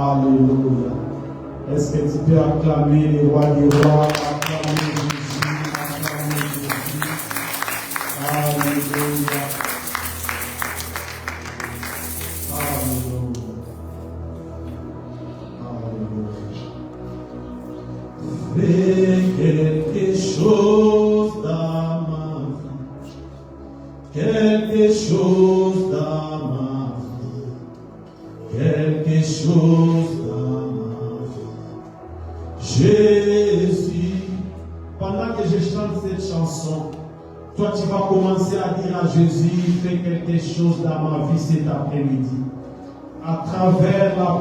Alléluia. Est-ce que tu peux acclamer les rois des rois, acclamer Jésus, acclamer Jésus. Alléluia. Alléluia. Alléluia. Fais quelque chose dans ma vie. Quelque chose dans ma vie. Quelque chose dans ma vie. Jésus, pendant que je chante cette chanson, toi tu vas commencer à dire à Jésus, fais quelque chose dans ma vie cet après-midi. À travers la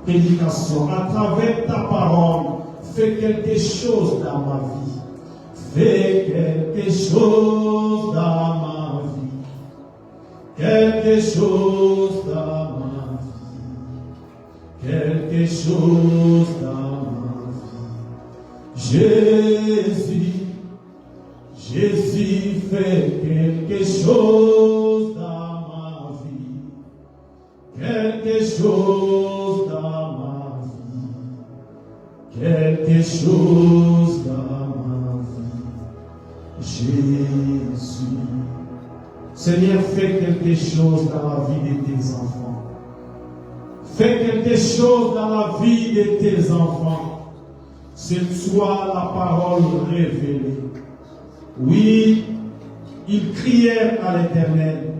prédication, à travers ta parole, fais quelque chose dans ma vie. Fais quelque chose dans ma vie. Quelque chose dans ma vie. Quelque chose dans ma vie. Jésus fait quelque chose dans ma vie. Quelque chose dans ma vie. Quelque chose dans ma vie. Jésus. Seigneur, fais quelque chose dans la vie de tes enfants. Fais quelque chose dans la vie de tes enfants. C'est toi la parole révélée. Oui, ils crièrent à l'Éternel,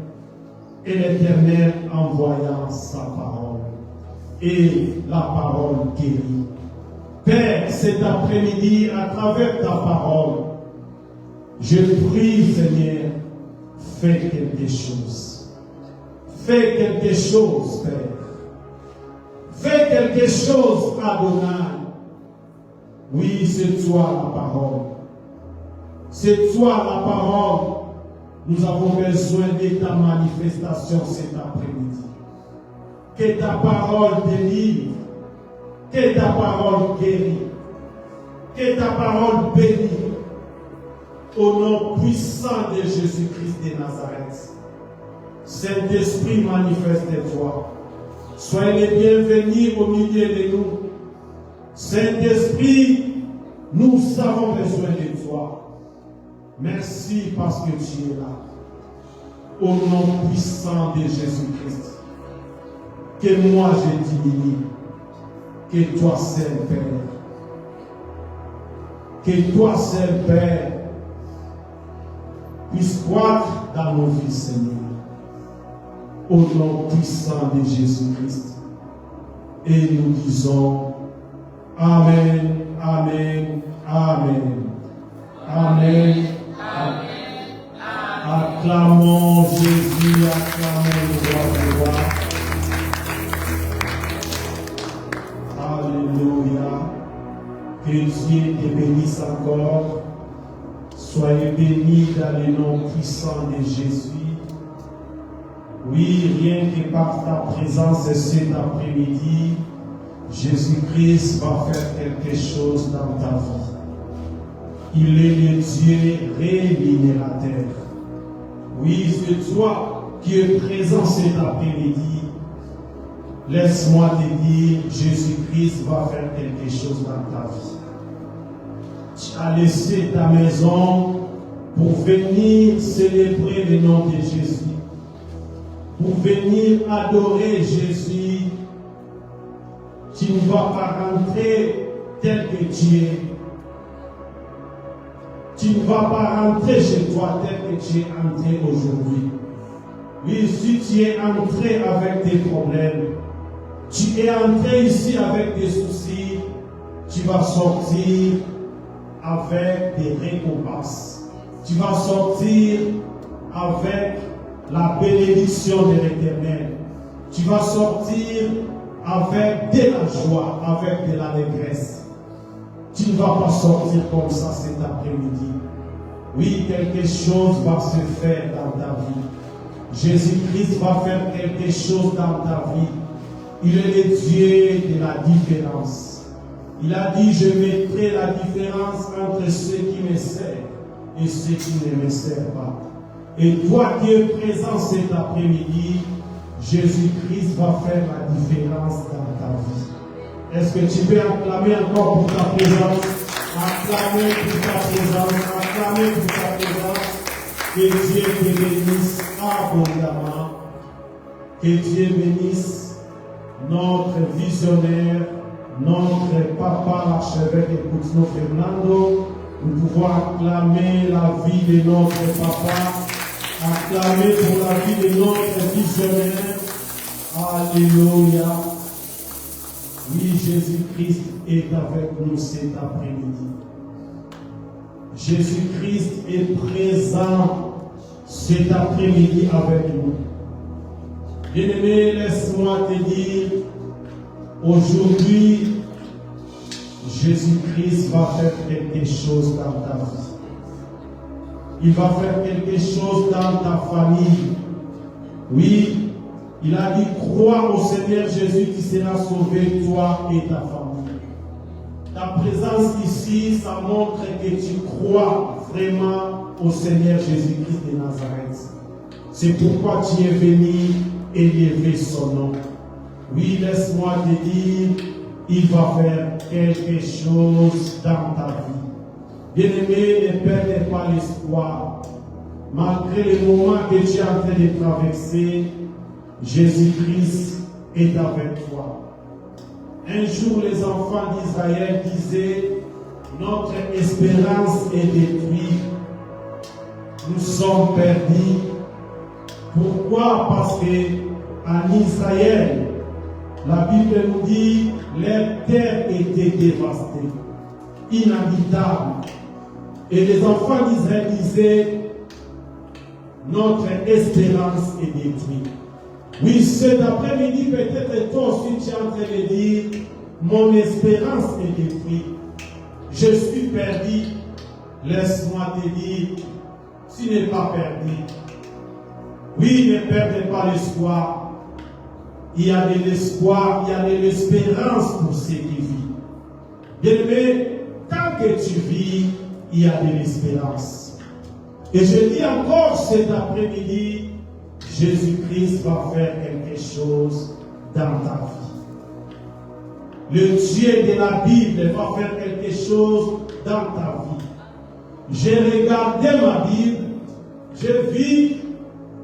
et l'Éternel envoya sa parole, et la parole guérit. Père, cet après-midi, à travers ta parole, je prie, Seigneur, fais quelque chose. Fais quelque chose, Père. Fais quelque chose, Adonai. Oui, c'est toi la parole. C'est toi la parole. Nous avons besoin de ta manifestation cet après-midi. Que ta parole délivre. Que ta parole guérit. Que ta parole bénit. Au nom puissant de Jésus-Christ de Nazareth. Saint-Esprit, manifeste-toi. Soyez les bienvenus au milieu de nous. Saint-Esprit, nous avons besoin de toi. Merci parce que tu es là. Au nom puissant de Jésus-Christ. Que moi je diminue. Que toi seul, Père. Que toi seul, Père, puisse croître dans nos vies, Seigneur. Au nom puissant de Jésus-Christ. Et nous disons Amen, Amen, Amen. Amen. Amen. Acclamons Jésus, acclamons le roi du roi. Alléluia. Que Dieu te bénisse encore. Soyez bénis dans le nom puissant de Jésus. Oui, rien que par ta présence cet après-midi, Jésus-Christ va faire quelque chose dans ta vie. Il est le Dieu rémunérateur. Oui, c'est toi qui es présent cet après-midi. Laisse-moi te dire, Jésus-Christ va faire quelque chose dans ta vie. Tu as laissé ta maison pour venir célébrer le nom de Jésus. Pour venir adorer Jésus. Tu ne vas pas rentrer tel que tu es. Tu ne vas pas rentrer chez toi tel que tu es entré aujourd'hui. Oui, si tu es entré avec des problèmes, tu es entré ici avec des soucis, tu vas sortir avec des récompenses. Tu vas sortir avec la bénédiction de l'Éternel. Tu vas sortir avec de la joie, avec de l'allégresse. Tu ne vas pas sortir comme ça cet après-midi. Oui, quelque chose va se faire dans ta vie. Jésus-Christ va faire quelque chose dans ta vie. Il est le Dieu de la différence. Il a dit, je mettrai la différence entre ceux qui me servent et ceux qui ne me servent pas. Et toi qui es présent cet après-midi, Jésus-Christ va faire la différence dans ta vie. Est-ce que tu peux acclamer encore pour ta présence? Acclamer pour ta présence. Acclamer pour ta présence. Que Dieu te bénisse abondamment. Que Dieu bénisse notre visionnaire, notre papa, l'archevêque Écoute-nous Fernando. Nous pouvons acclamer la vie de notre papa, acclamer pour la vie de notre visionnaire. Alléluia. Oui, Jésus-Christ est avec nous cet après-midi. Jésus-Christ est présent cet après-midi avec nous. Bien-aimé, laisse-moi te dire, aujourd'hui, Jésus-Christ va faire quelque chose dans ta vie. Il va faire quelque chose dans ta famille. Oui, il a dit, crois au Seigneur Jésus qui sera sauvé, toi et ta famille. Ta présence ici, ça montre que tu crois vraiment au Seigneur Jésus-Christ de Nazareth. C'est pourquoi tu es venu élever son nom. Oui, laisse-moi te dire, il va faire quelque chose dans ta vie. Bien-aimé, ne perdez pas l'espoir. Malgré les moments que tu es en train de traverser, Jésus-Christ est avec toi. Un jour, les enfants d'Israël disaient, notre espérance est détruite. Nous sommes perdus. Pourquoi? Parce qu'en Israël, la Bible nous dit, leur terre était dévastée, inhabitable. Et les enfants d'Israël disaient, notre espérance est détruite. Oui, cet après-midi, peut-être toi aussi tu es en train de dire, mon espérance est détruite. Je suis perdu. Laisse-moi te dire, tu n'es pas perdu. Oui, ne perdez pas l'espoir. Il y a de l'espoir, il y a de l'espérance pour ceux qui vivent. Bien-aimé, tant que tu vis, il y a de l'espérance. Et je dis encore cet après-midi, Jésus-Christ va faire quelque chose dans ta vie. Le Dieu de la Bible va faire quelque chose dans ta vie. J'ai regardé ma Bible, j'ai vu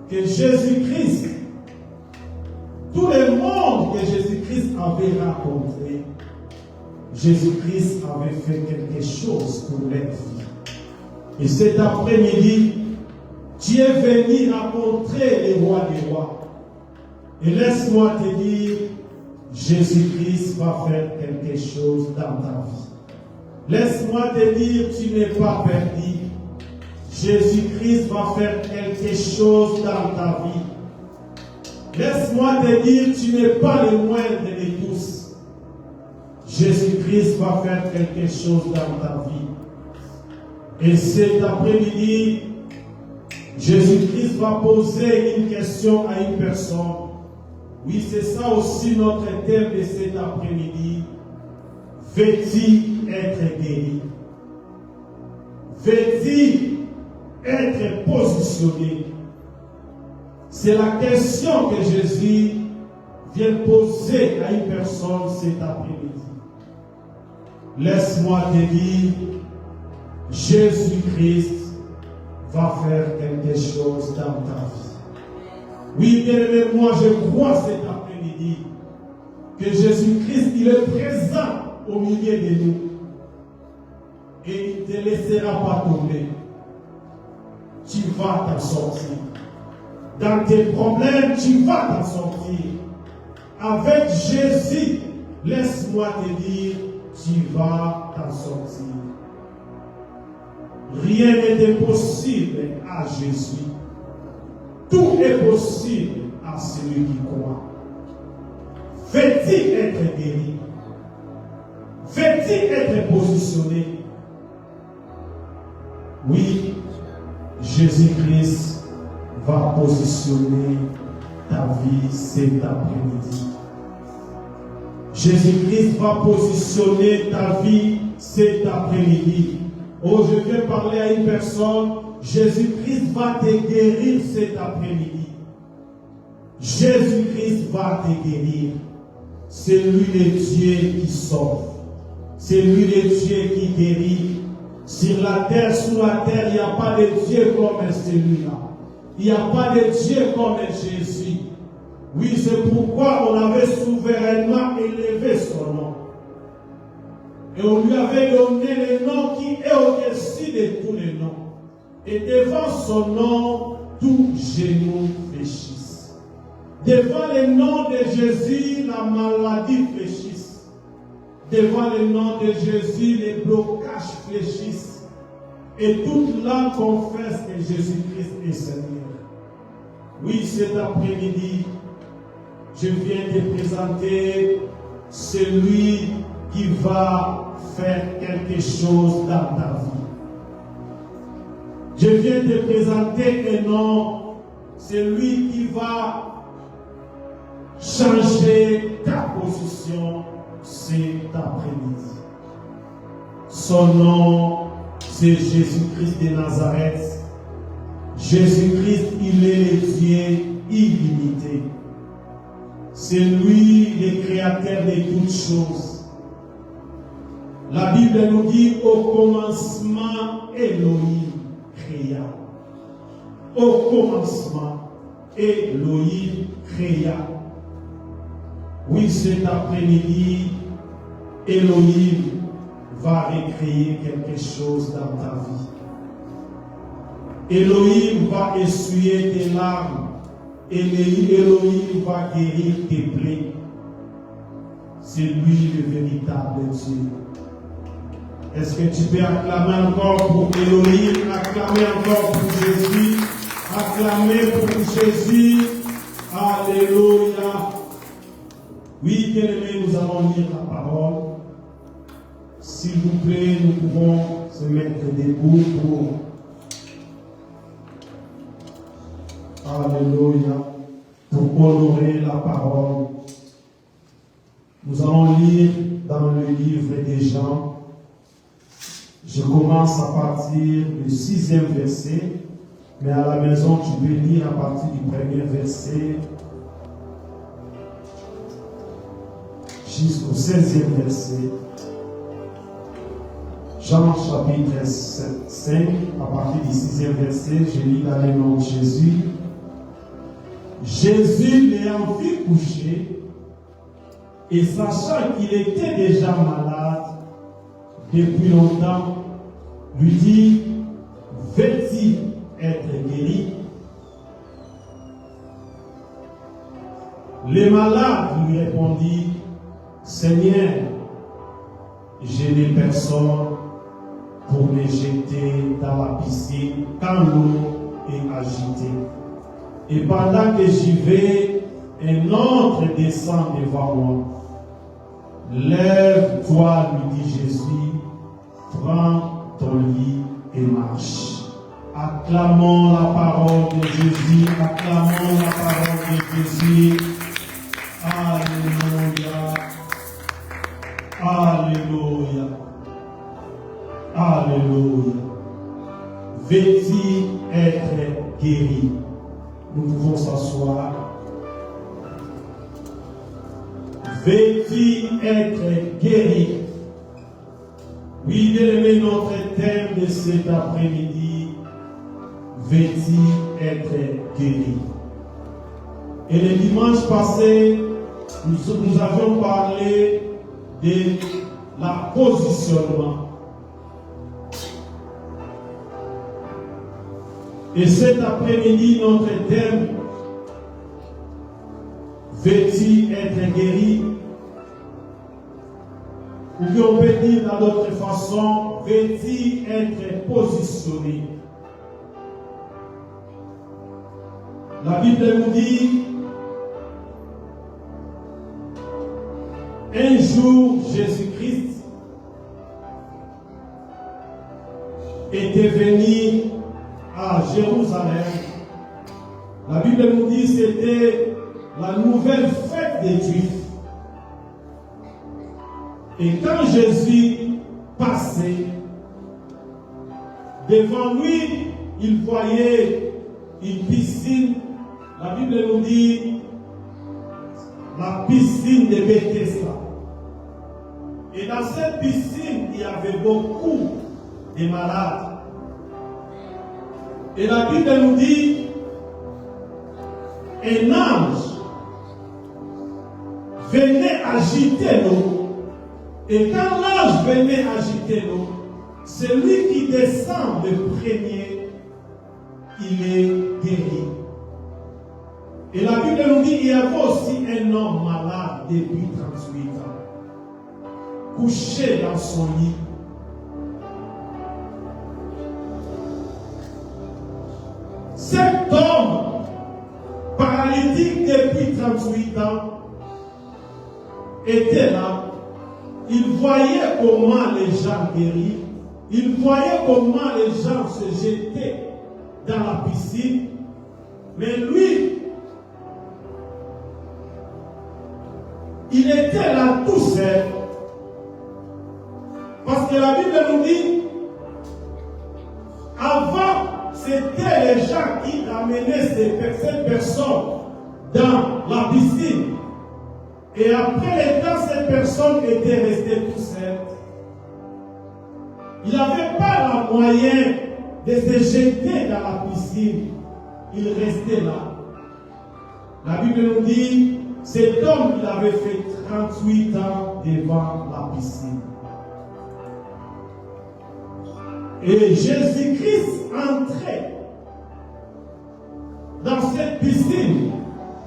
que Jésus-Christ, tout le monde que Jésus-Christ avait rencontré, Jésus-Christ avait fait quelque chose pour leur vie. Et cet après-midi, tu es venu rencontrer le roi des rois. Et laisse-moi te dire, Jésus-Christ va faire quelque chose dans ta vie. Laisse-moi te dire, tu n'es pas perdu. Jésus-Christ va faire quelque chose dans ta vie. Laisse-moi te dire, tu n'es pas le moindre de tous. Jésus-Christ va faire quelque chose dans ta vie. Et cet après-midi, Jésus-Christ va poser une question à une personne. Oui, c'est ça aussi notre thème de cet après-midi. Veux-tu être guéri? Veux-tu être positionné? C'est la question que Jésus vient poser à une personne cet après-midi. Laisse-moi te dire, Jésus-Christ va faire quelque chose dans ta vie. Oui, bien-aimé, moi je crois cet après-midi que Jésus-Christ, il est présent au milieu de nous. Et il ne te laissera pas tomber. Tu vas t'en sortir. Dans tes problèmes, tu vas t'en sortir. Avec Jésus, laisse-moi te dire, tu vas t'en sortir. Rien n'est impossible à Jésus. Tout est possible à celui qui croit. Veux-tu être guéri? Veux-tu être positionné? Oui, Jésus-Christ va positionner ta vie cet après-midi. Jésus-Christ va positionner ta vie cet après-midi. Oh, je viens parler à une personne. Jésus-Christ va te guérir cet après-midi. Jésus-Christ va te guérir. C'est lui le Dieu qui sauve. C'est lui le Dieu qui guérit. Sur la terre, sous la terre, il n'y a pas de Dieu comme celui-là. Il n'y a pas de Dieu comme Jésus. Oui, c'est pourquoi on avait souverainement élevé son nom. Et on lui avait donné le nom qui est au-dessus de tous les noms. Et devant son nom, tout genou fléchisse. Devant le nom de Jésus, la maladie fléchisse. Devant le nom de Jésus, les blocages fléchissent. Et toute langue confesse que Jésus-Christ est Seigneur. Oui, cet après-midi, je viens te présenter celui qui va faire quelque chose dans ta vie. Je viens te présenter un nom, celui qui va changer ta position cet après-midi. Son nom, c'est Jésus-Christ de Nazareth. Jésus-Christ, il est le Dieu illimité. C'est lui le créateur de toutes choses. La Bible nous dit au commencement, Elohim créa. Au commencement, Elohim créa. Oui, cet après-midi, Elohim va recréer quelque chose dans ta vie. Elohim va essuyer tes larmes. Et Elohim va guérir tes plaies. C'est lui le véritable Dieu. Est-ce que tu peux acclamer encore pour Elohim, acclamer encore pour Jésus, acclamer pour Jésus? Alléluia. Oui, bien-aimés, nous allons lire la parole. S'il vous plaît, nous pouvons se mettre debout pour... Alléluia. Pour honorer la parole. Nous allons lire dans le livre des Jean. Je commence à partir du 6e verset, mais à la maison tu peux lire à partir du 1er verset jusqu'au 16e verset. Jean chapitre 5, à partir du 6e verset, je lis dans le nom de Jésus. Jésus l'ayant vu coucher, et sachant qu'il était déjà malade depuis longtemps, lui dit, veux-tu être guéri? Le malade lui répondit, Seigneur, je n'ai personne pour me jeter dans la piscine quand l'eau est agitée. Et pendant que j'y vais, un autre descend devant moi. Lève-toi, lui dit Jésus, prends ton lit et marche. Acclamons la parole de Jésus, acclamons la parole de Jésus. Alléluia. Alléluia. Alléluia. Veux-tu être guéri? Nous pouvons s'asseoir. Veux-tu être guéri? Oui, bien-aimé, notre thème de cet après-midi, veux-tu être guéri? Et le dimanche passé, nous avions parlé de la positionnement. Et cet après-midi, notre thème, veux-tu être guéri? Ou bien on peut dire dans d'autres façons, veux-tu être positionné? La Bible nous dit, un jour, Jésus-Christ était venu à Jérusalem. La Bible nous dit que c'était la nouvelle fête des Juifs. Et quand Jésus passait, devant lui, il voyait une piscine. La Bible nous dit la piscine de Bethesda. avait beaucoup de malades. Et la Bible nous dit, un ange venait agiter l'eau. Et quand l'ange venait agiter l'eau, celui qui descend le premier, il est guéri. Et la Bible nous dit qu'il y avait aussi un homme malade depuis 38 ans, couché dans son lit. Cet homme paralytique depuis 38 ans était là. Il voyait comment les gens guéris. Il voyait comment les gens se jetaient dans la piscine. Mais lui, il était là tout seul. Parce que la Bible nous dit, avant, c'était les gens qui amenaient cette personne dans la piscine. Et après le temps, cette personne était restée tout seule. Il n'avait pas le moyen de se jeter dans la piscine. Il restait là. La Bible nous dit, cet homme, il avait fait 38 ans devant la piscine. Et Jésus-Christ entrait dans cette piscine.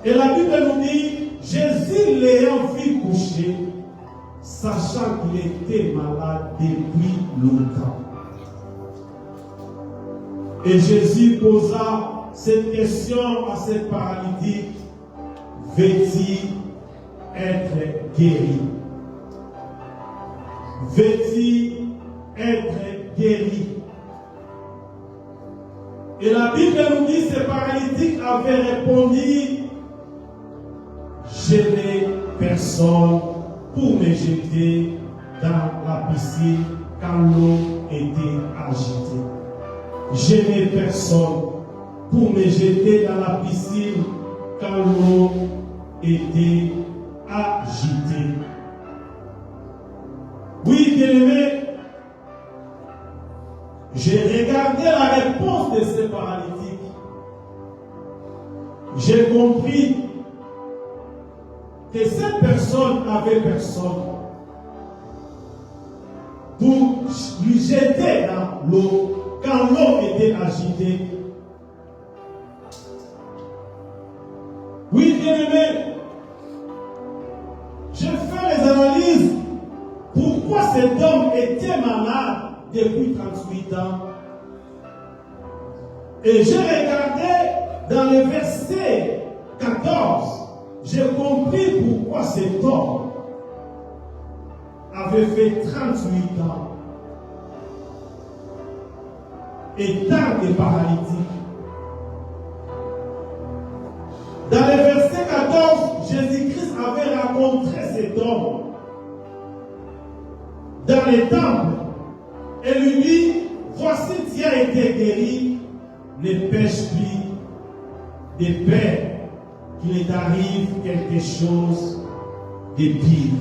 Et la Bible nous dit, Jésus l'ayant vu coucher, sachant qu'il était malade depuis longtemps. Et Jésus posa cette question à cette paralytique, veux-tu être guéri? Veux-tu être guéri? Et la Bible nous dit, ce paralytique avait répondu, je n'ai personne pour me jeter dans la piscine quand l'eau était agitée. Je n'ai personne pour me jeter dans la piscine quand l'eau était agitée. Oui, bien-aimé, j'ai regardé la réponse de ce paralytique. J'ai compris que cette personne avait personne pour lui jeter dans l'eau quand l'eau était agitée. Oui, bien-aimé, j'ai fait les analyses. Pourquoi cet homme était malade depuis 38 ans? Et j'ai regardé dans le verset 14. J'ai compris pourquoi cet homme avait fait 38 ans et tant de paralytiques. Dans le verset 14, Jésus-Christ avait rencontré cet homme dans le temple et lui dit, voici tu as été guéri, ne pêche plus de paix qu'il t'arrive quelque chose de pire.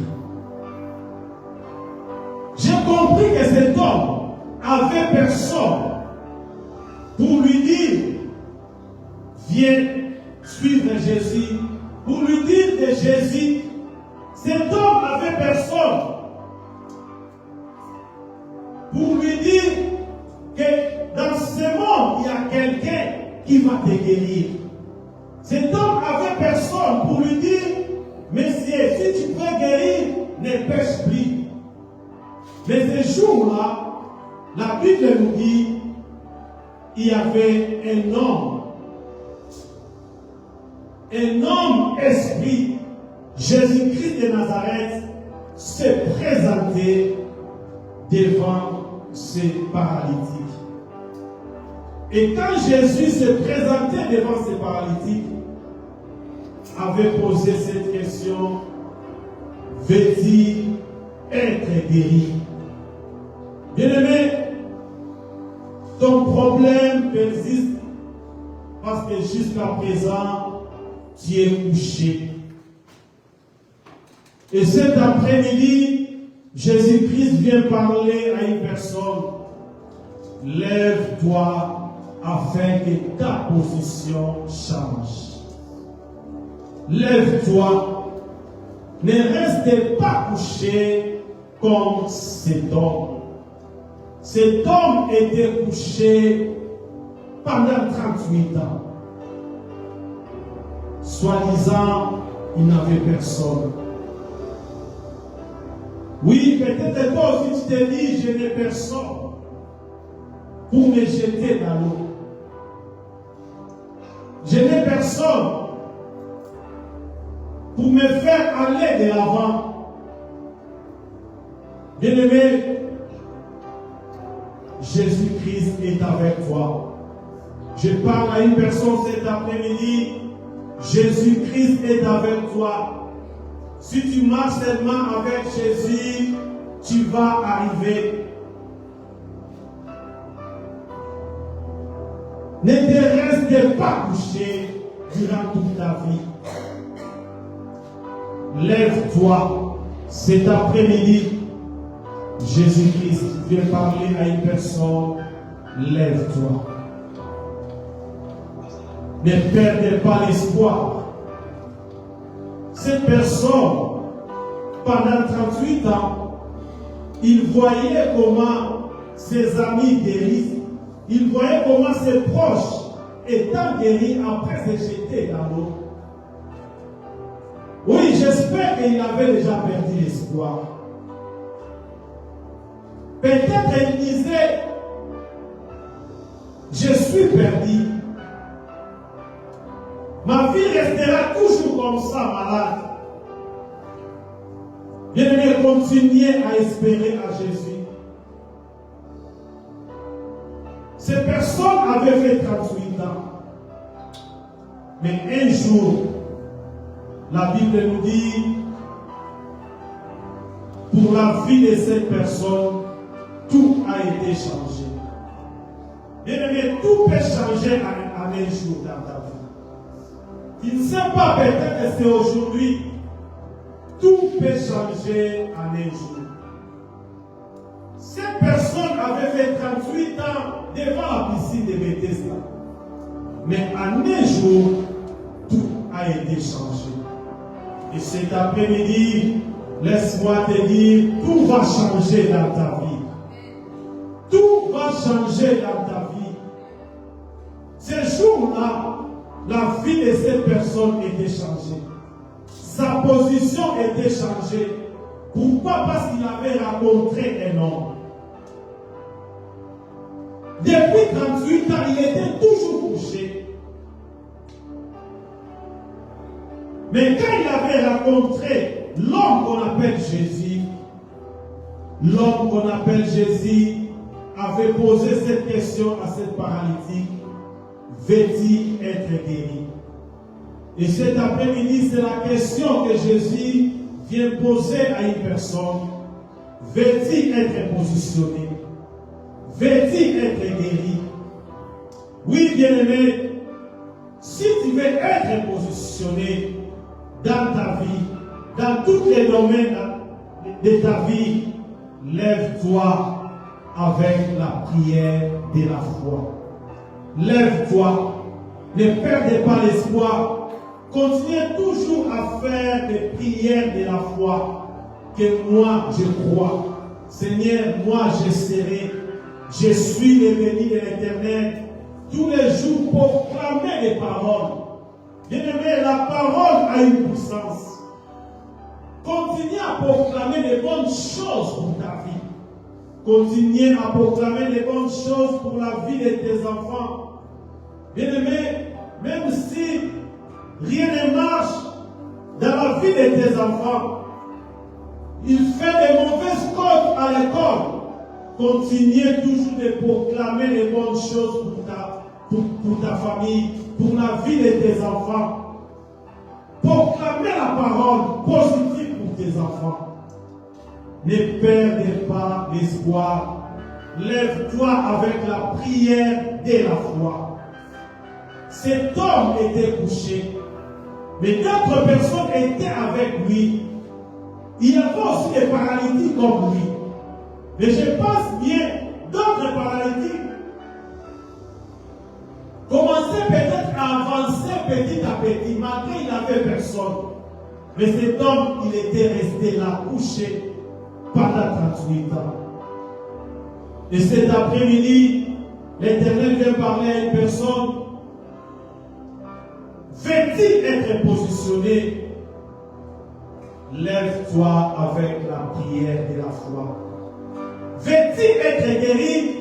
J'ai compris que cet homme avait personne pour lui dire, viens suivre Jésus, pour lui dire de Jésus. Cet homme avait personne pour lui dire que dans ce monde, il y a quelqu'un qui va te guérir. Cet homme avait personne pour lui dire, Messieurs, si tu peux guérir, ne pêche plus. Mais ce jour-là, la Bible nous dit, il y avait un homme esprit, Jésus-Christ de Nazareth, se présentait devant ces paralytiques. Et quand Jésus se présentait devant ces paralytiques, avait posé cette question, veux-tu être guéri? Bien-aimé, ton problème persiste parce que jusqu'à présent, tu es couché. Et cet après-midi, Jésus-Christ vient parler à une personne. Lève-toi afin que ta position change. Lève-toi. Ne reste pas couché comme cet homme. Cet homme était couché pendant 38 ans. Soi-disant, il n'avait personne. Oui, peut-être toi aussi tu te dis, je n'ai personne pour me jeter dans l'eau. Je n'ai personne pour me faire aller de l'avant. Bien-aimé, Jésus-Christ est avec toi. Je parle à une personne cet après-midi. Jésus-Christ est avec toi. Si tu marches seulement avec Jésus, tu vas arriver. Ne te reste pas couché durant toute ta vie. Lève-toi cet après-midi. Jésus-Christ vient parler à une personne. Lève-toi. Ne perdez pas l'espoir. Cette personne, pendant 38 ans, il voyait comment ses amis guérissent. Il voyait comment ses proches étant guéris après se jeter dans l'eau. Oui, j'espère qu'il avait déjà perdu l'espoir. Peut-être il disait, je suis perdu. Ma vie restera toujours comme ça, malade. Bien-aimé, continuez à espérer à Jésus. Ces personnes avaient fait 38 ans. Mais un jour, la Bible nous dit, pour la vie de cette personne, tout a été changé. Bien-aimé, tout peut changer en un jour dans ta vie. Tu ne sais pas, peut-être que c'est aujourd'hui. Tout peut changer en un jour. Cette personne avait fait 38 ans devant la piscine de Bethesda. Mais en un jour, tout a été changé. Et cet après-midi, laisse-moi te dire, tout va changer dans ta vie. Tout va changer dans ta vie. Ce jour-là, la vie de cette personne était changée. Sa position était changée. Pourquoi? Parce qu'il avait rencontré un homme. Depuis 38 ans, il était toujours couché. Mais quand il avait rencontré l'homme qu'on appelle Jésus, l'homme qu'on appelle Jésus avait posé cette question à cette paralytique. Veux-tu être guéri? Et cet après-midi, c'est la question que Jésus vient poser à une personne. Veux-tu être positionné? Veux-tu être guéri? Oui, bien-aimé, si tu veux être positionné dans ta vie, dans tous les domaines de ta vie, lève-toi avec la prière de la foi. Lève-toi, ne perdez pas l'espoir. Continuez toujours à faire des prières de la foi. Que moi je crois. Seigneur, moi je serai. Je suis le béni de l'Éternel. Tous les jours pour proclamer des paroles. Bien-aimé, la parole a une puissance. Continuez à proclamer des bonnes choses pour ta vie. Continuez à proclamer des bonnes choses pour la vie de tes enfants. Bien-aimé, même si rien ne marche dans la vie de tes enfants, il fait des mauvaises cotes à l'école, continuez toujours de proclamer les bonnes choses pour ta famille, pour la vie de tes enfants. Proclamez la parole positive pour tes enfants. Ne perdez pas l'espoir. Lève-toi avec la prière de la foi. Cet homme était couché, mais d'autres personnes étaient avec lui. il y avait aussi des paralytiques comme lui. Mais je pense bien d'autres paralytiques commençaient peut-être à avancer petit à petit, malgré qu'il n'avait personne. Mais cet homme, il était resté là, couché, pendant 38 ans. Et cet après-midi, l'Éternel vient parler à une personne. Veux-tu être positionné? Lève-toi avec la prière de la foi. Veux-tu être guéri?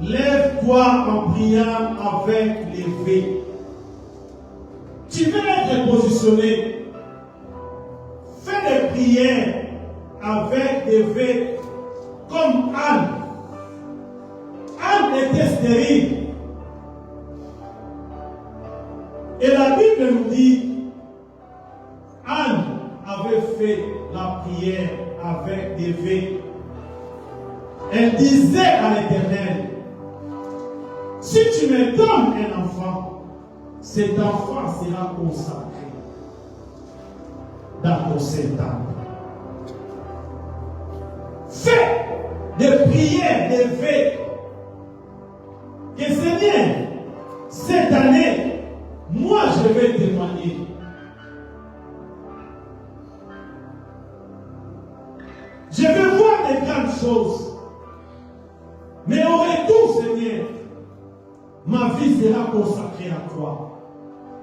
Lève-toi en priant avec les vœux. Tu veux être positionné? Fais des prières avec des vœux comme Anne. Anne était stérile. Et la Bible nous dit, Anne avait fait la prière avec des vœux. Elle disait à l'Éternel, si tu me donnes un enfant, cet enfant sera consacré dans ton Saint-Temple. Fais des prières, des vœux. Que Seigneur, cette année, moi je vais témoigner. Je vais voir des grandes choses. Mais au retour, Seigneur, ma vie sera consacrée à toi.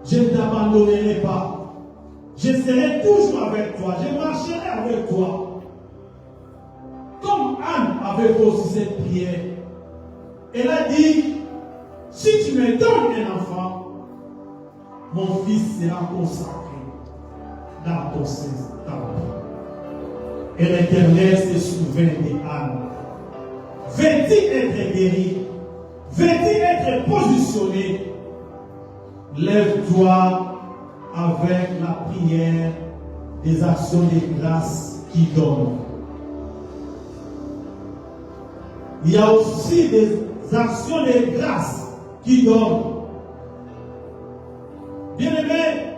Je ne t'abandonnerai pas. Je serai toujours avec toi. Je marcherai avec toi. Comme Anne avait fait aussi cette prière. Elle a dit, si tu me donnes un enfant, mon fils sera consacré dans ton Saint-Temple. Et l'Éternel se souvient d'Anne. Veux-tu être guéri? Veux-tu être positionné? Lève-toi avec la prière des actions de grâce qui donnent. Il y a aussi des actions de grâce qui donnent. Bien-aimé,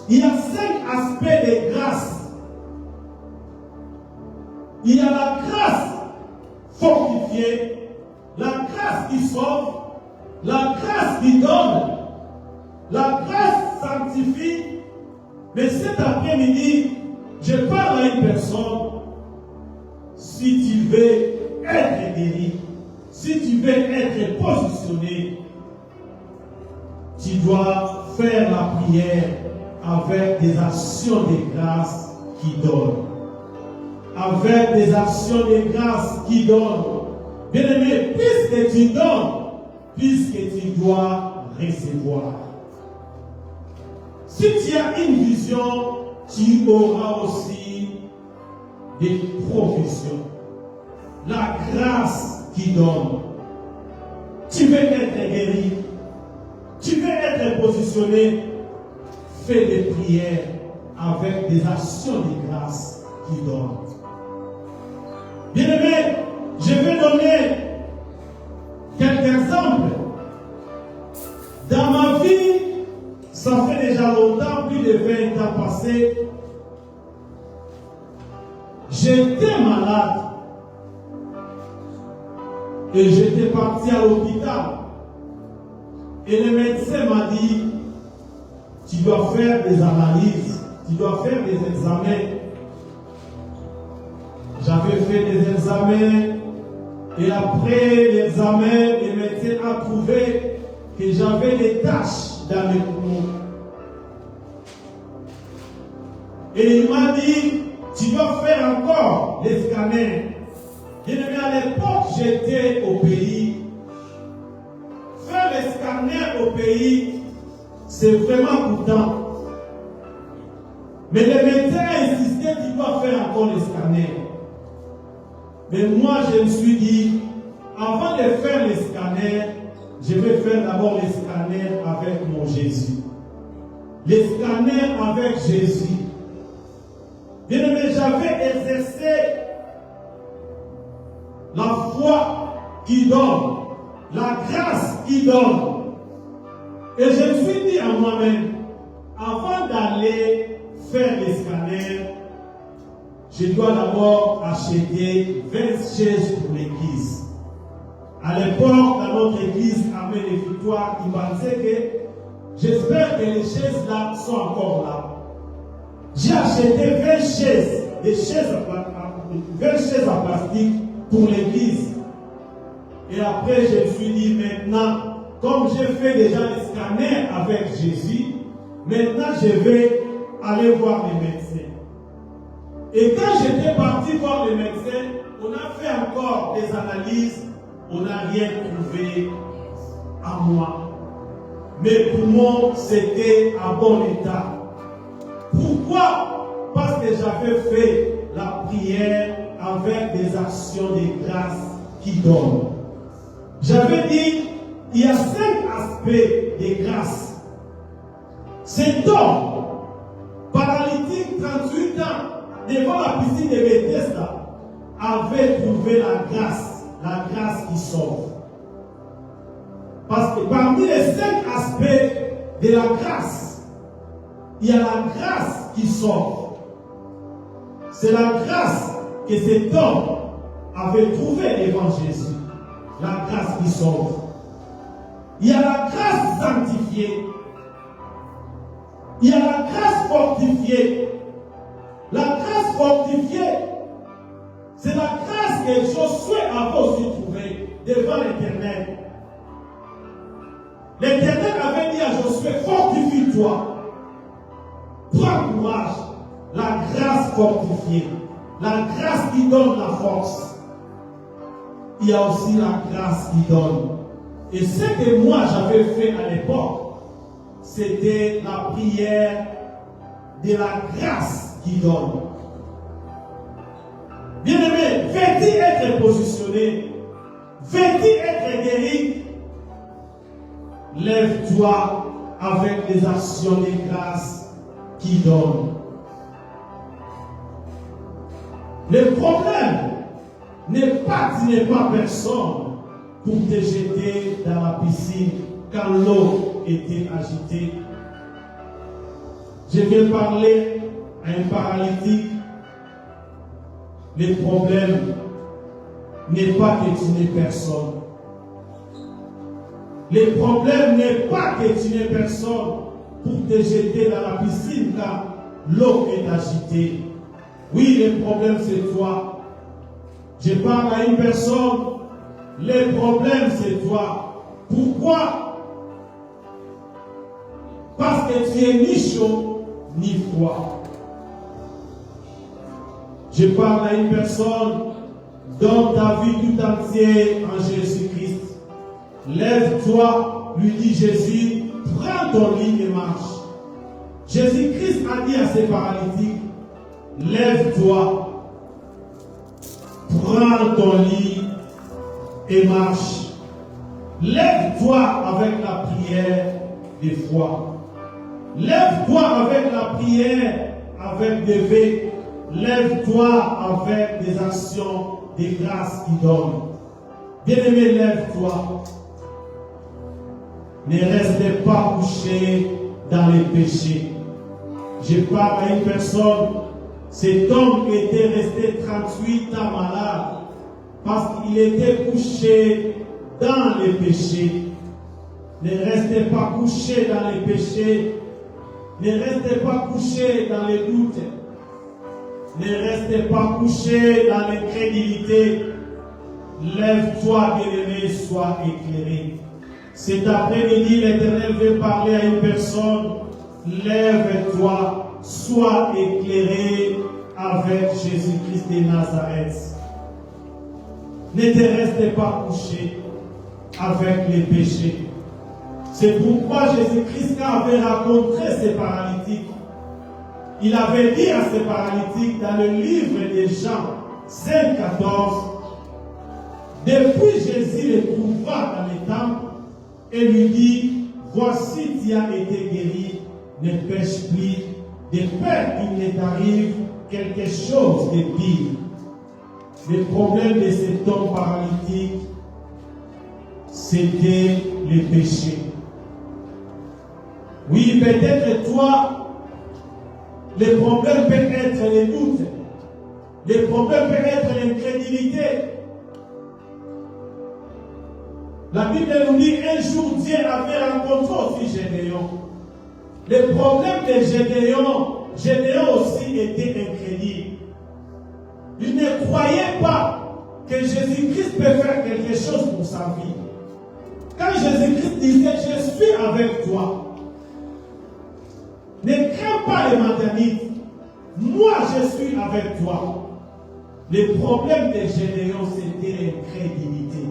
il y a 5 aspects de grâce. Il y a la grâce fortifiée, la grâce qui sauve, la grâce qui donne, la grâce sanctifie. Mais cet après-midi, je parle à une personne. Si tu veux être guéri, si tu veux être positionné, tu dois faire la prière avec des actions de grâce qui donnent. Avec des actions de grâce qui donnent. Bien-aimé, puisque tu donnes, puisque tu dois recevoir. Si tu as une vision, tu auras aussi des provisions. La grâce qui donne. Tu veux être guéri. Tu veux être positionné. Fais des prières avec des actions de grâce qui donnent. Bien-aimé, je vais donner quelques exemples. Dans ma vie, ça fait déjà longtemps, plus de 20 ans passés, j'étais malade. Et j'étais parti à l'hôpital. Et le médecin m'a dit, tu dois faire des analyses, tu dois faire des examens. J'avais fait des examens. Et après l'examen, le médecin a trouvé que j'avais des taches dans mes poumons. Et il m'a dit, tu dois faire encore les scanners. Bien-aimé, à l'époque, j'étais au pays. Faire les scanners au pays, c'est vraiment coûtant. Mais le médecin a insisté qu'il doit faire encore les scanners. Mais moi, je me suis dit, avant de faire les scanners, je vais faire d'abord les scanners avec mon Jésus. Les scanners avec Jésus. Bien-aimé, j'avais exercé la foi qui donne, la grâce qui donne. Et je me suis dit à moi-même, avant d'aller faire les scanners, je dois d'abord acheter 20 chaises pour l'église. À l'époque, dans notre église, Amen et Victoire, il pensait que j'espère que les chaises là sont encore là. J'ai acheté 20 chaises, 20 chaises en plastique pour l'église. Et après, je me suis dit, maintenant, comme j'ai fait déjà les scanners avec Jésus, maintenant je vais aller voir les médecins. Et quand j'étais parti voir les médecins, on a fait encore des analyses, on n'a rien trouvé à moi. Mes poumons, c'était en bon état. Pourquoi? Parce que j'avais fait la prière avec des actions de grâce qui donnent. J'avais dit, il y a 5 aspects de grâce. Cet homme, paralytique, 38 ans, devant la piscine de Bethesda, avait trouvé la grâce qui sauve. Parce que parmi les 5 aspects de la grâce, il y a la grâce qui sauve. C'est la grâce que cet homme avait trouvée devant Jésus. La grâce qui sauve. Il y a la grâce sanctifiée. Il y a la grâce fortifiée. La grâce fortifiée, c'est la grâce que Josué avait aussi trouvée devant l'Éternel. L'Éternel avait dit à Josué, fortifie-toi. Prends courage. La grâce fortifiée. La grâce qui donne la force. Il y a aussi la grâce qui donne. Et ce que moi j'avais fait à l'époque, c'était la prière de la grâce qui donne. Bien-aimé, veux-tu être positionné? Veux-tu être guéri? Lève-toi avec des actions de grâce qui donnent. Le problème n'est pas, tu n'es pas personne pour te jeter dans la piscine quand l'eau était agitée. Je vais parler à un paralytique. Le problème n'est pas que tu n'es personne. Le problème n'est pas que tu n'es personne pour te jeter dans la piscine quand l'eau est agitée. Oui, le problème c'est toi. Je parle à une personne, le problème c'est toi. Pourquoi? Parce que tu es ni chaud ni froid. Je parle à une personne, donne ta vie tout entière en Jésus-Christ. Lève-toi, lui dit Jésus, prends ton lit et marche. Jésus-Christ a dit à ses paralytiques, lève-toi, prends ton lit et marche. Lève-toi avec la prière de foi. Lève-toi avec la prière, avec des vœux. Lève-toi avec des actions de grâce qui donnent. Bien-aimé, lève-toi. Ne restez pas couché dans les péchés. Je parle à une personne, cet homme était resté 38 ans malade parce qu'il était couché dans les péchés. Ne restez pas couché dans les péchés. Ne restez pas couché dans les doutes. Ne restez pas couché dans l'incrédulité. Lève-toi, bien-aimé, sois éclairé. Cet après-midi, l'Éternel veut parler à une personne. Lève-toi, sois éclairé avec Jésus-Christ de Nazareth. Ne te reste pas couché avec les péchés. C'est pourquoi Jésus-Christ, quand avait rencontré ces paralytiques, il avait dit à ces paralytiques dans le livre de Jean 5,14, depuis Jésus les trouva dans les temples et lui dit, voici tu as été guéri, ne pêche plus, de peur qu'il ne t'arrive quelque chose de pire. Le problème de cet homme paralytique, c'était le péché. Oui, peut-être toi, le problème peut être les doutes. Le problème peut être l'incrédulité. La Bible nous dit un jour Dieu avait rencontré aussi Gédéon. Le problème de Gédéon aussi était incrédule. Il ne croyait pas que Jésus-Christ peut faire quelque chose pour sa vie. Quand Jésus-Christ disait « Je suis avec toi », ne crains pas les Madianites, moi je suis avec toi. Le problème de Gédéon, c'était l'incrédulité.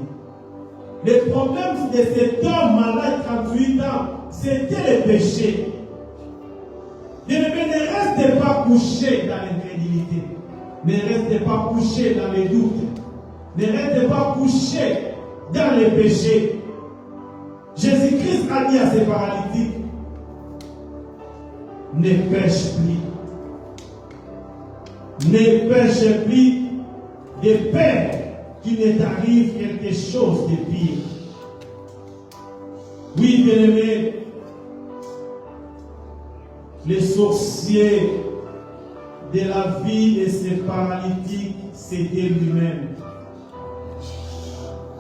Le problème de cet homme malade 38 ans, c'était le péché. Ne restez pas couché dans l'incrédulité. Ne restez pas couché dans les doutes. Ne restez pas couché dans les péchés. Jésus-Christ a dit à ses paralytiques, ne pêche plus. Ne pêche plus de peur qu'il ne t'arrive quelque chose de pire. Oui, bien-aimés, les sorciers de la vie de ces paralytiques, c'était lui-même.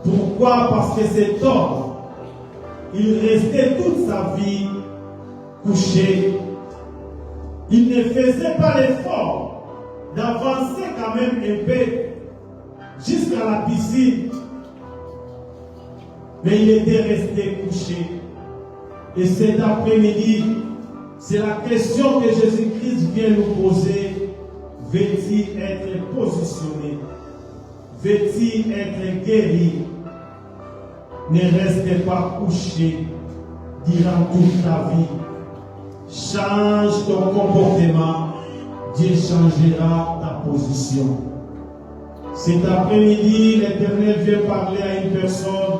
Pourquoi? Parce que cet homme, il restait toute sa vie couché. Il ne faisait pas l'effort d'avancer quand même un peu jusqu'à la piscine. Mais il était resté couché. Et cet après-midi, c'est la question que Jésus-Christ vient nous poser. Veux-tu être positionné? Veux-tu être guéri? Ne reste pas couché durant toute ta vie. Change ton comportement. Dieu changera ta position. Cet après-midi, l'Éternel vient parler à une personne,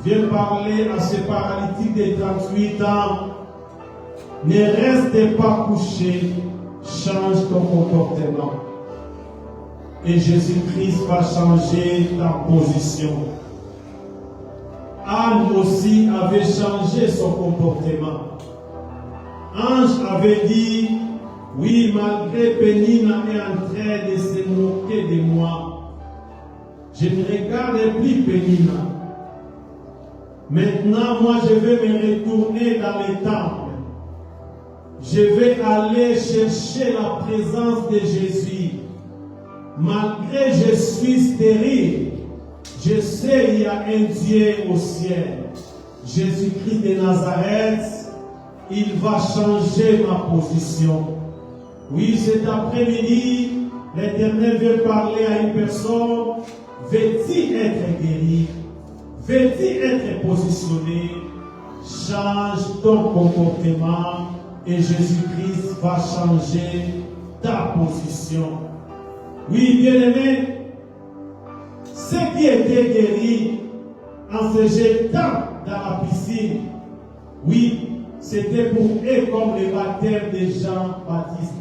vient parler à ce paralytique de 38 ans. Ne reste pas couché, change ton comportement. Et Jésus-Christ va changer ta position. Anne aussi avait changé son comportement. Ange avait dit, oui, malgré Pénina est en train de se moquer de moi, je ne regarde plus Pénina. Maintenant, moi, je vais me retourner dans les temples. Je vais aller chercher la présence de Jésus. Malgré que je suis stérile, je sais qu'il y a un Dieu au ciel. Jésus-Christ de Nazareth, il va changer ma position. Oui, cet après-midi, l'Éternel veut parler à une personne. Veux-tu être guéri? Veux-tu être positionné? Change ton comportement et Jésus-Christ va changer ta position. Oui, bien-aimé, ceux qui étaient guéris en se jetant dans la piscine, oui, c'était pour eux comme le baptême de Jean-Baptiste.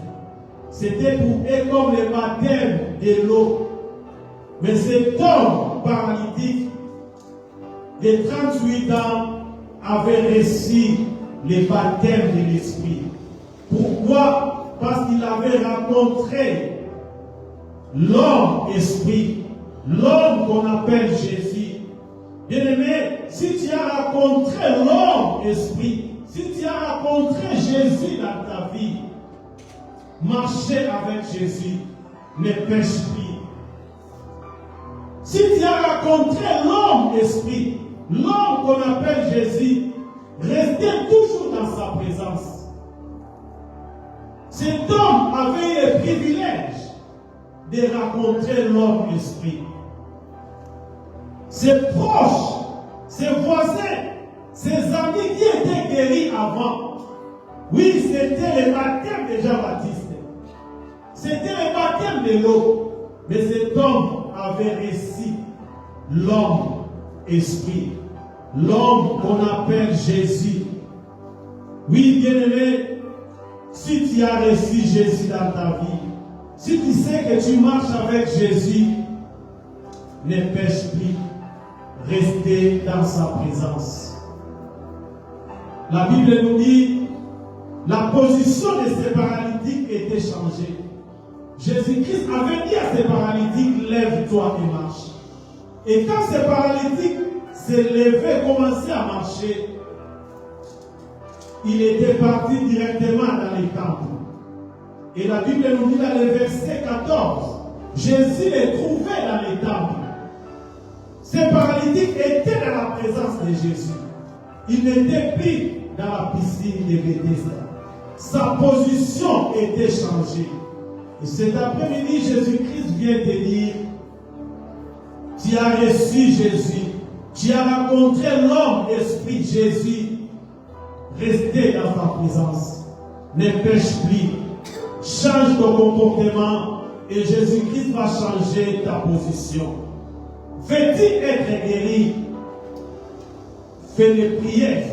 C'était pour eux comme le baptême de l'eau. Mais cet homme paralytique de 38 ans avait reçu le baptême de l'Esprit. Pourquoi? Parce qu'il avait rencontré l'homme-esprit, l'homme qu'on appelle Jésus. Bien-aimé, si tu as rencontré l'homme-esprit, si tu as rencontré Jésus dans ta vie, marchez avec Jésus, ne pêche plus. Si tu as rencontré l'homme-esprit, l'homme qu'on appelle Jésus, restez toujours dans sa présence. Cet homme avait le privilège de rencontrer l'homme-esprit. Ses proches, ses voisins, ses amis qui étaient guéris avant. Oui, c'était le baptême de Jean-Baptiste. C'était le baptême de l'eau. Mais cet homme avait reçu l'homme-esprit. L'homme qu'on appelle Jésus. Oui, bien-aimé, si tu as reçu Jésus dans ta vie, si tu sais que tu marches avec Jésus, ne pêche plus. Restez dans sa présence. La Bible nous dit, la position de ces paralytiques était changée. Jésus-Christ avait dit à ces paralytiques, lève-toi et marche. Et quand ces paralytiques s'est levé, commençaient à marcher, il était parti directement dans les temples. Et la Bible nous dit dans le verset 14, Jésus les trouvait dans les temples. Ces paralytiques étaient dans la présence de Jésus. Il n'était plus dans la piscine de Bethesda. Sa position était changée. Et cet après-midi, Jésus-Christ vient te dire, tu as reçu Jésus. Tu as rencontré l'homme esprit Jésus. Restez dans sa présence. Ne pêche plus. Change ton comportement et Jésus-Christ va changer ta position. Veux-tu être guéri? Fais des prières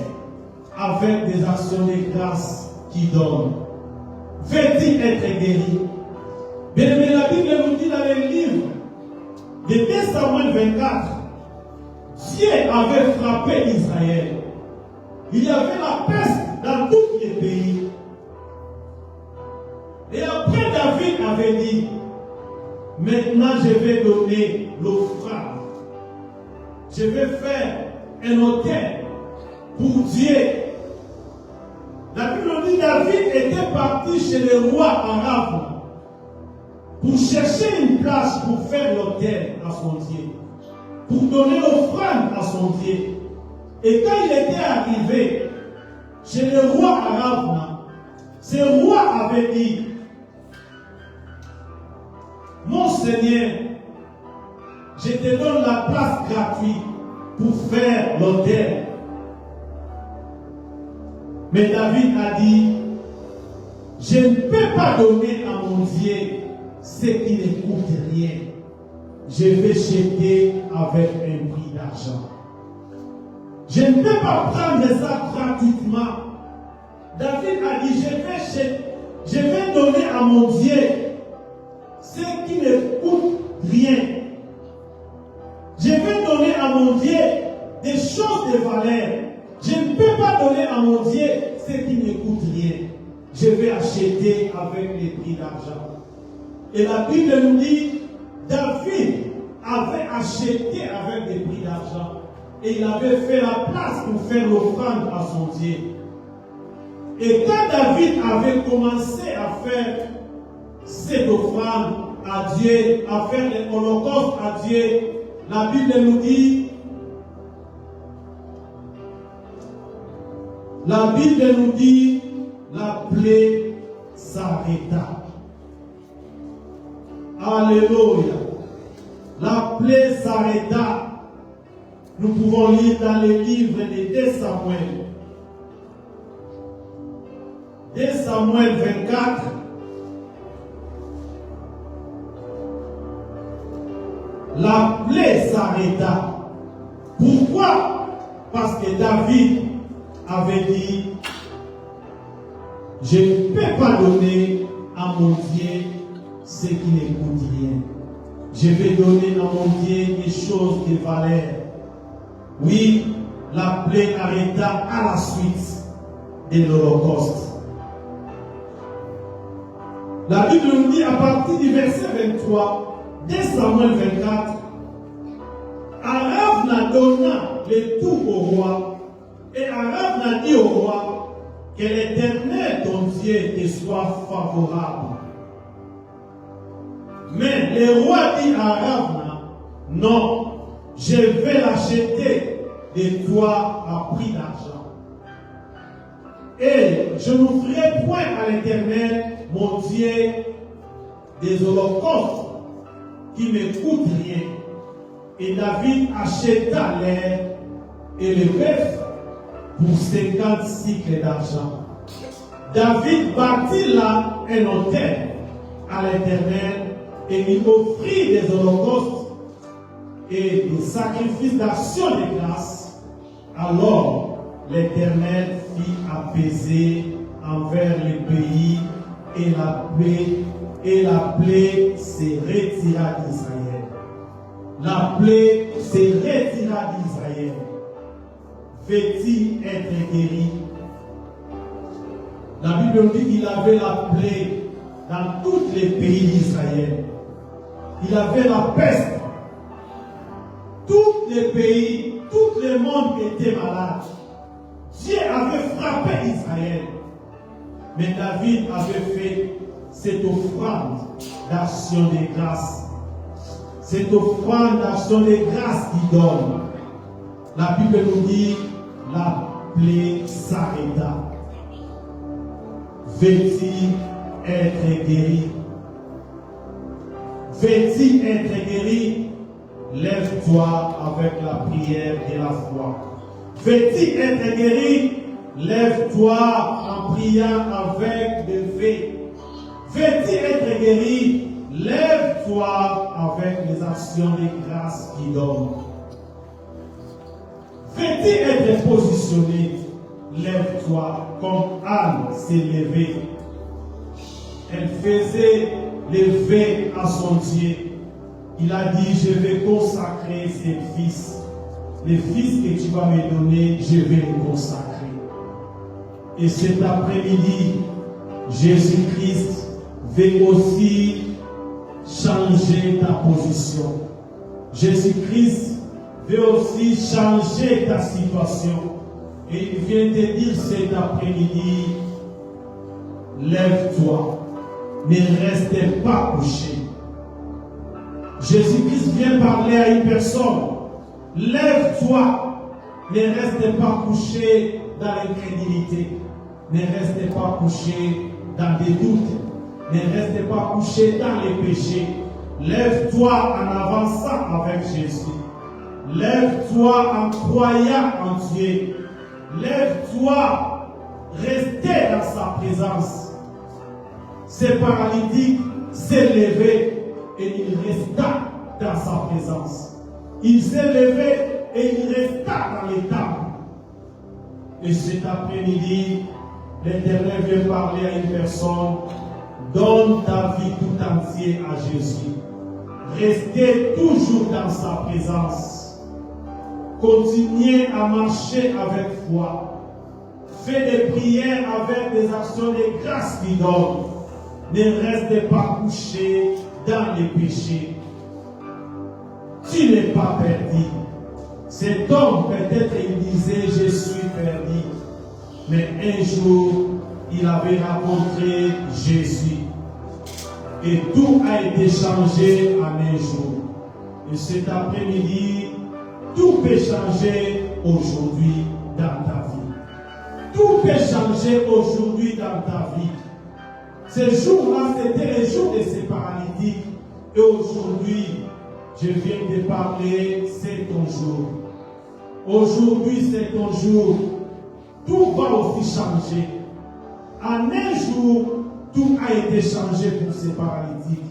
avec des actions de grâce qui donnent. Veux-tu être guéri? Mais la Bible nous dit dans les livres de 2 Samuel 24, Dieu avait frappé Israël. Il y avait la peste dans tous les pays. Et après David avait dit, maintenant je vais donner l'offrande. Je vais faire un autel pour Dieu. La Bible dit David était parti chez le roi arabe pour chercher une place pour faire l'autel à son Dieu, pour donner l'offrande à son Dieu. Et quand il était arrivé chez le roi arabe, ce roi avait dit, mon Seigneur, je te donne la place gratuite pour faire l'autel. Mais David a dit, je ne peux pas donner à mon Dieu ce qui ne coûte rien. Je vais jeter avec un prix d'argent. Je ne peux pas prendre ça gratuitement. David a dit, je vais donner à mon Dieu ce qui ne coûte rien. Je vais donner à mon Dieu des choses de valeur. Je ne peux pas donner à mon Dieu ce qui ne coûte rien. Je vais acheter avec les prix d'argent. Et la Bible nous dit, David avait acheté avec des prix d'argent. Et il avait fait la place pour faire l'offrande à son Dieu. Et quand David avait commencé à faire cette offrande à Dieu, à faire l'holocauste à Dieu, la Bible nous dit, la plaie s'arrêta. Alléluia. La plaie s'arrêta. Nous pouvons lire dans les livres de 2 Samuel. 2 Samuel 24. La plaie s'arrêta. Pourquoi? Parce que David avait dit, je ne peux pas donner à mon Dieu ce qui ne coûte rien. Je vais donner à mon Dieu des choses de valeur. Oui, la plaie arrêta à la suite de l'Holocauste. La Bible nous dit à partir du verset 23, 2 Samuel 24, Arav donna le tout au roi, et Arav dit au roi que l'Éternel ton Dieu te soit favorable. Mais le roi dit à Arav, non, je vais l'acheter de toi à prix d'argent. Et je n'offrirai point à l'Éternel, mon Dieu, des holocaustes qui ne coûtent rien. Et David acheta l'air et le bœuf pour 50 cycles d'argent. David bâtit là un autel à l'Éternel et il offrit des holocaustes et des sacrifices d'action de grâce. Alors l'Éternel fit apaiser envers le pays et la plaie se retira d'Israël. La plaie se retira d'Israël. Veux-tu être guéri? La Bible dit qu'il avait la plaie dans tous les pays d'Israël. Il avait la peste. Tous les pays, tout le monde était malade. Dieu avait frappé Israël. Mais David avait fait cette offrande d'action de grâce. Cette offrande d'action de grâce qu'il donne. La Bible nous dit, la plaie s'arrêta. Veux-tu être guéri? Veux-tu être guéri? Lève-toi avec la prière et la foi. Veux-tu être guéri? Lève-toi en priant avec le fait. Veux-tu être guéri? Lève-toi avec les actions de grâce qu'il donne. Veux-tu être positionné? Lève-toi comme Anne s'est levée. Elle faisait lever à son Dieu. Il a dit, je vais consacrer ses fils. Les fils que tu vas me donner, je vais les consacrer. Et cet après-midi, Jésus-Christ veut aussi changer ta position. Jésus-Christ veut aussi changer ta situation. Et il vient te dire cet après-midi, lève-toi, ne reste pas couché. Jésus-Christ vient parler à une personne, lève-toi, ne reste pas couché dans l'incrédulité, ne reste pas couché dans des doutes, ne reste pas couché dans les péchés. Lève-toi en avançant avec Jésus. Lève-toi en croyant en Dieu. Lève-toi, restez dans sa présence. Ce paralytique s'est levé et il resta dans sa présence. Il s'est levé et il resta dans les temples. Et cet après-midi, l'Éternel vient parler à une personne. Donne ta vie tout entière à Jésus. Restez toujours dans sa présence. Continuez à marcher avec foi. Faites des prières avec des actions de grâce qu'il donne. Ne restez pas couché dans les péchés. Tu n'es pas perdu. Cet homme, peut-être, il disait, je suis perdu. Mais un jour, il avait rencontré Jésus. Et tout a été changé en un jour. Et cet après-midi, tout peut changer aujourd'hui dans ta vie. Tout peut changer aujourd'hui dans ta vie. Ce jour-là, c'était le jour de ces paralytiques. Et aujourd'hui, je viens de parler, c'est ton jour. Aujourd'hui, c'est ton jour. Tout va aussi changer. En un jour, tout a été changé pour ces paralytiques.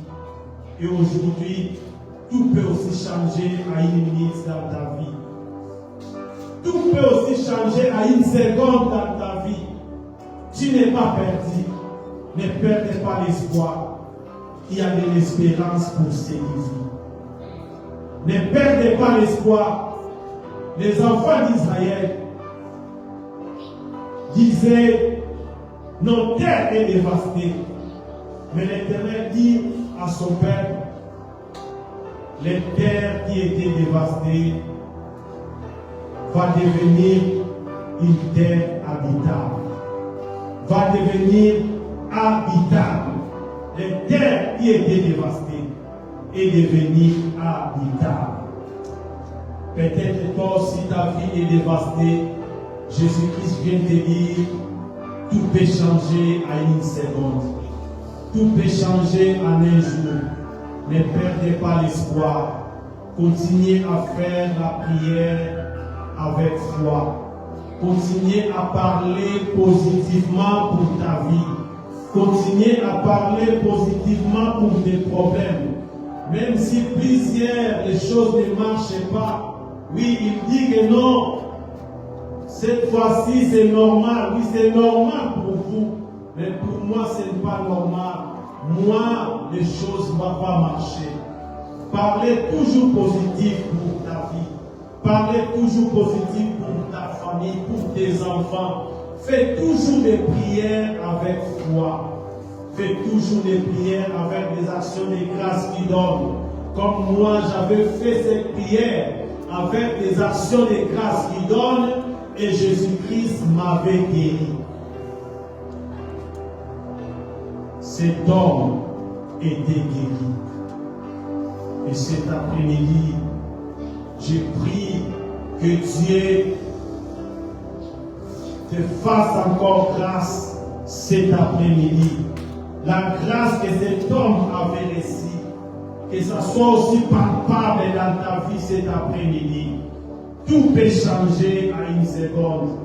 Et aujourd'hui, tout peut aussi changer à une minute dans ta vie. Tout peut aussi changer à une seconde dans ta vie. Tu n'es pas perdu. Ne perdez pas l'espoir. Il y a de l'espérance pour ces vies. Ne perdez pas l'espoir. Les enfants d'Israël disaient, notre terre est dévastée. Mais l'Éternel dit à son peuple, les terres qui étaient dévastées va devenir une terre habitable. Va devenir habitable. Les terres qui étaient dévastées est devenir habitable. Peut-être toi aussi ta vie est dévastée. Jésus-Christ vient te dire, tout peut changer à une seconde. Tout peut changer en un jour. Ne perdez pas l'espoir. Continuez à faire la prière avec foi. Continuez à parler positivement pour ta vie. Continuez à parler positivement pour tes problèmes. Même si plusieurs les choses ne marchent pas. Oui, il dit que non. Cette fois-ci, c'est normal. Oui, c'est normal pour vous. Mais pour moi, ce n'est pas normal. Moi, les choses ne vont pas marcher. Parlez toujours positif pour ta vie. Parlez toujours positif pour ta famille, pour tes enfants. Fais toujours des prières avec foi. fait toujours des prières avec des actions de grâce qui donnent. Comme moi, j'avais fait cette prière avec des actions de grâce qui donnent et Jésus-Christ m'avait guéri. Cet homme était guéri. Et cet après-midi, j'ai prié que Dieu te fasse encore grâce cet après-midi. La grâce que cet homme avait reçue, que ça soit aussi palpable dans ta vie cet après-midi. Tout peut changer à une seconde.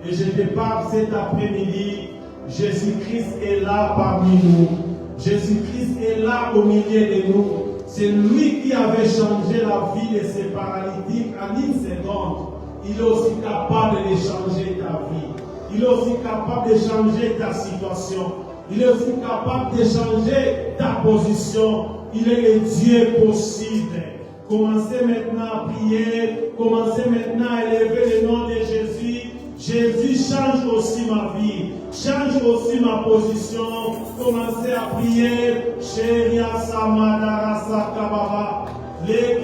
Et je te parle cet après-midi, Jésus-Christ est là parmi nous. Jésus-Christ est là au milieu de nous. C'est lui qui avait changé la vie de ces paralytiques en une seconde. Il est aussi capable de changer ta vie. Il est aussi capable de changer ta situation. Il est aussi capable de changer ta position. Il est le Dieu possible. Commencez maintenant à prier. Commencez maintenant à élever le nom de Jésus. Jésus change aussi ma vie. Change aussi ma position. Commencez à prier. Chéria Samadara Sakababa. Les